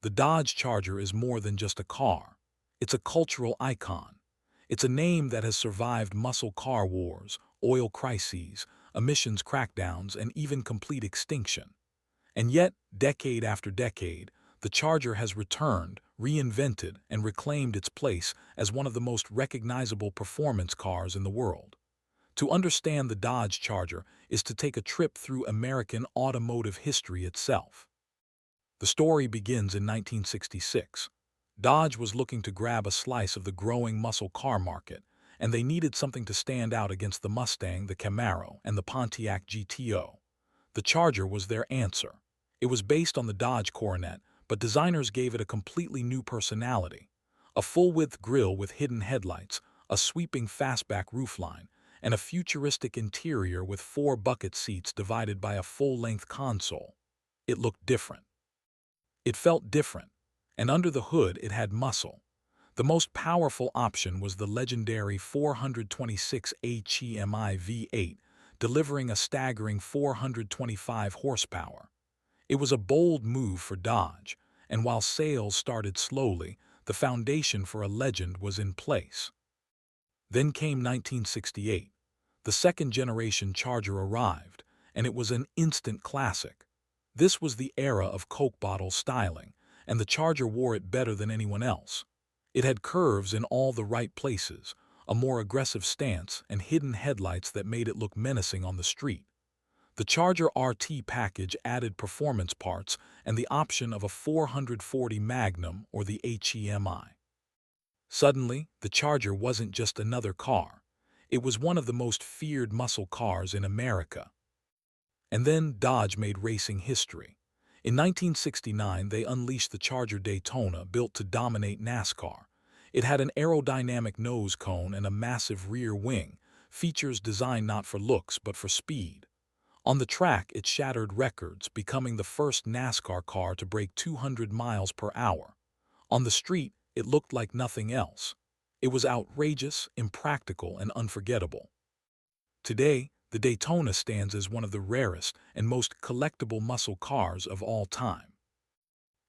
The Dodge Charger is more than just a car. It's a cultural icon. It's a name that has survived muscle car wars, oil crises, emissions crackdowns, and even complete extinction. And yet, decade after decade, the Charger has returned, reinvented, and reclaimed its place as one of the most recognizable performance cars in the world. To understand the Dodge Charger is to take a trip through American automotive history itself. The story begins in 1966. Dodge was looking to grab a slice of the growing muscle car market, and they needed something to stand out against the Mustang, the Camaro, and the Pontiac GTO. The Charger was their answer. It was based on the Dodge Coronet, but designers gave it a completely new personality. A full-width grille with hidden headlights, a sweeping fastback roofline, and a futuristic interior with 4 bucket seats divided by a full-length console. It looked different. It felt different, and under the hood it had muscle. The most powerful option was the legendary 426 HEMI V8, delivering a staggering 425 horsepower. It was a bold move for Dodge, and while sales started slowly, the foundation for a legend was in place. Then came 1968. The second-generation Charger arrived, and it was an instant classic. This was the era of Coke bottle styling, and the Charger wore it better than anyone else. It had curves in all the right places, a more aggressive stance, and hidden headlights that made it look menacing on the street. The Charger RT package added performance parts and the option of a 440 Magnum or the HEMI. Suddenly, the Charger wasn't just another car. It was one of the most feared muscle cars in America. And then Dodge made racing history. In 1969, they unleashed the Charger Daytona, built to dominate NASCAR. It had an aerodynamic nose cone and a massive rear wing, features designed not for looks but for speed. On the track, it shattered records, becoming the first NASCAR car to break 200 miles per hour. On the street, it looked like nothing else. It was outrageous, impractical, and unforgettable. Today, the Daytona stands as one of the rarest and most collectible muscle cars of all time.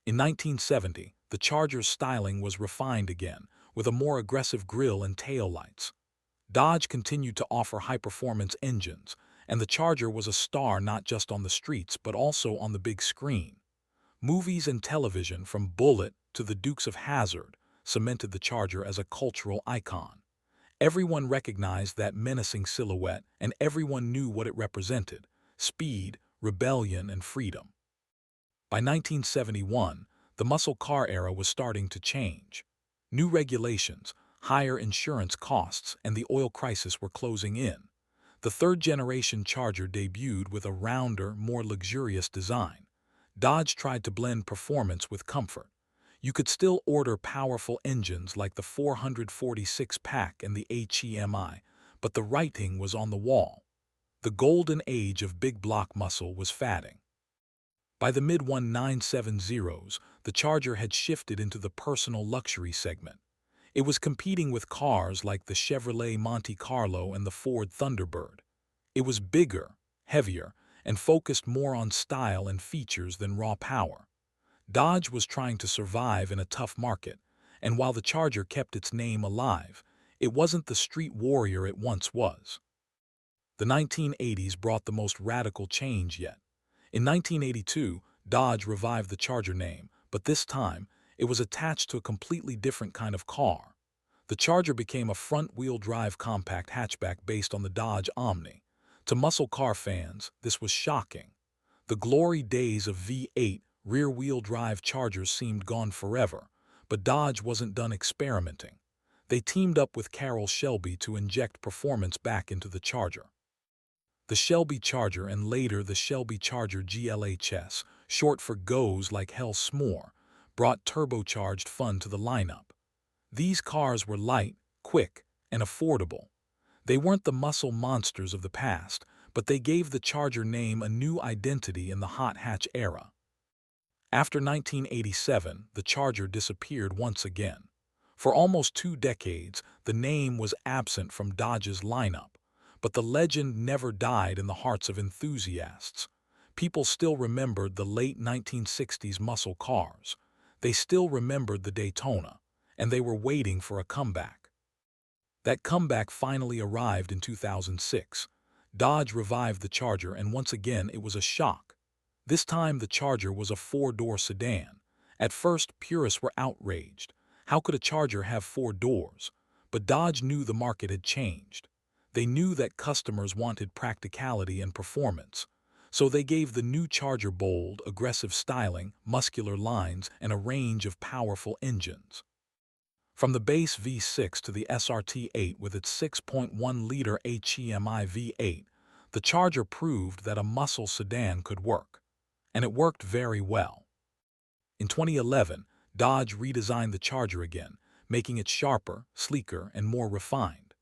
In 1970, the Charger's styling was refined again, with a more aggressive grille and taillights. Dodge continued to offer high-performance engines, and the Charger was a star not just on the streets but also on the big screen. Movies and television, from Bullitt to the Dukes of Hazzard, cemented the Charger as a cultural icon. Everyone recognized that menacing silhouette, and everyone knew what it represented: speed, rebellion, and freedom. By 1971, the muscle car era was starting to change. New regulations, higher insurance costs, and the oil crisis were closing in. The third-generation Charger debuted with a rounder, more luxurious design. Dodge tried to blend performance with comfort. You could still order powerful engines like the 446-pack and the HEMI, but the writing was on the wall. The golden age of big block muscle was fading. By the mid-1970s, the Charger had shifted into the personal luxury segment. It was competing with cars like the Chevrolet Monte Carlo and the Ford Thunderbird. It was bigger, heavier, and focused more on style and features than raw power. Dodge was trying to survive in a tough market, and while the Charger kept its name alive, it wasn't the street warrior it once was. The 1980s brought the most radical change yet. In 1982, Dodge revived the Charger name, but this time, it was attached to a completely different kind of car. The Charger became a front-wheel drive compact hatchback based on the Dodge Omni. To muscle car fans, this was shocking. The glory days of V8 rear-wheel drive Chargers seemed gone forever, but Dodge wasn't done experimenting. They teamed up with Shelby to inject performance back into the Charger. The Shelby Charger, and later the Shelby Charger GLHS, short for Goes Like Hell S'more, brought turbocharged fun to the lineup. These cars were light, quick, and affordable. They weren't the muscle monsters of the past, but they gave the Charger name a new identity in the hot hatch era. After 1987, the Charger disappeared once again. For almost 2 decades, the name was absent from Dodge's lineup, but the legend never died in the hearts of enthusiasts. People still remembered the late 1960s muscle cars. They still remembered the Daytona, and they were waiting for a comeback. That comeback finally arrived in 2006. Dodge revived the Charger, and once again it was a shock. This time the Charger was a four-door sedan. At first, purists were outraged. How could a Charger have four doors? But Dodge knew the market had changed. They knew that customers wanted practicality and performance. So they gave the new Charger bold, aggressive styling, muscular lines, and a range of powerful engines. From the base V6 to the SRT8 with its 6.1-liter HEMI V8, the Charger proved that a muscle sedan could work. And it worked very well. In 2011, Dodge redesigned the Charger again, making it sharper, sleeker, and more refined.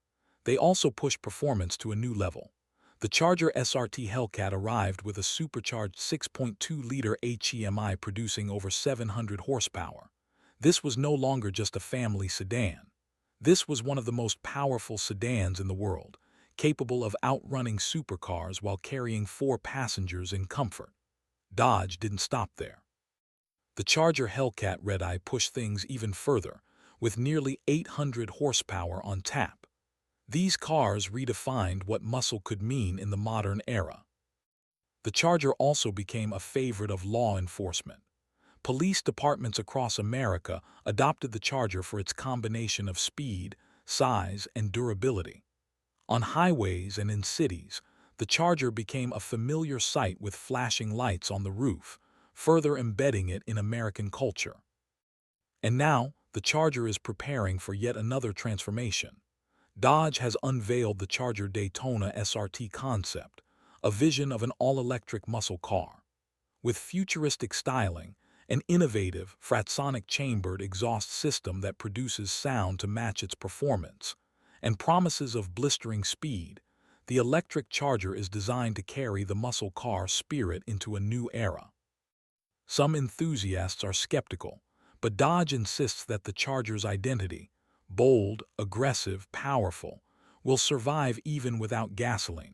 They also pushed performance to a new level. The Charger SRT Hellcat arrived with a supercharged 6.2-liter HEMI producing over 700 horsepower. This was no longer just a family sedan. This was one of the most powerful sedans in the world, capable of outrunning supercars while carrying 4 passengers in comfort. Dodge didn't stop there. The Charger Hellcat Redeye pushed things even further, with nearly 800 horsepower on tap. These cars redefined what muscle could mean in the modern era. The Charger also became a favorite of law enforcement. Police departments across America adopted the Charger for its combination of speed, size, and durability. On highways and in cities, the Charger became a familiar sight with flashing lights on the roof, further embedding it in American culture. And now, the Charger is preparing for yet another transformation. Dodge has unveiled the Charger Daytona SRT concept, a vision of an all-electric muscle car. With futuristic styling, an innovative, fratsonic chambered exhaust system that produces sound to match its performance, and promises of blistering speed, the electric Charger is designed to carry the muscle car spirit into a new era. Some enthusiasts are skeptical, but Dodge insists that the Charger's identity, bold, aggressive, powerful, will survive even without gasoline.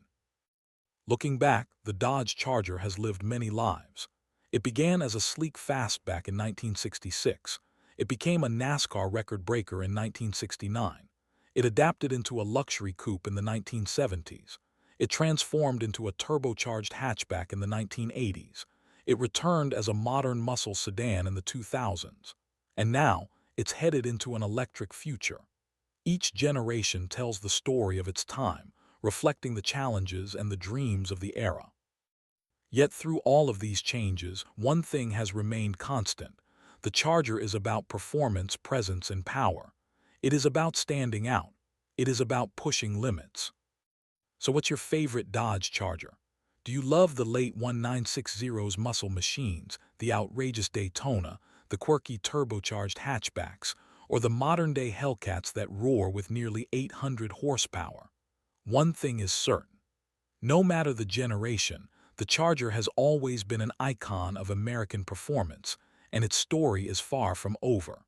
Looking back, the Dodge Charger has lived many lives. It began as a sleek fastback in 1966. It became a NASCAR record breaker in 1969. It adapted into a luxury coupe in the 1970s. It transformed into a turbocharged hatchback in the 1980s. It returned as a modern muscle sedan in the 2000s. And now, it's headed into an electric future. Each generation tells the story of its time, reflecting the challenges and the dreams of the era. Yet through all of these changes, one thing has remained constant. The Charger is about performance, presence, and power. It is about standing out. It is about pushing limits. So what's your favorite Dodge Charger? Do you love the late 1960s muscle machines, the outrageous Daytona, the quirky turbocharged hatchbacks, or the modern-day Hellcats that roar with nearly 800 horsepower? One thing is certain. No matter the generation, the Charger has always been an icon of American performance, and its story is far from over.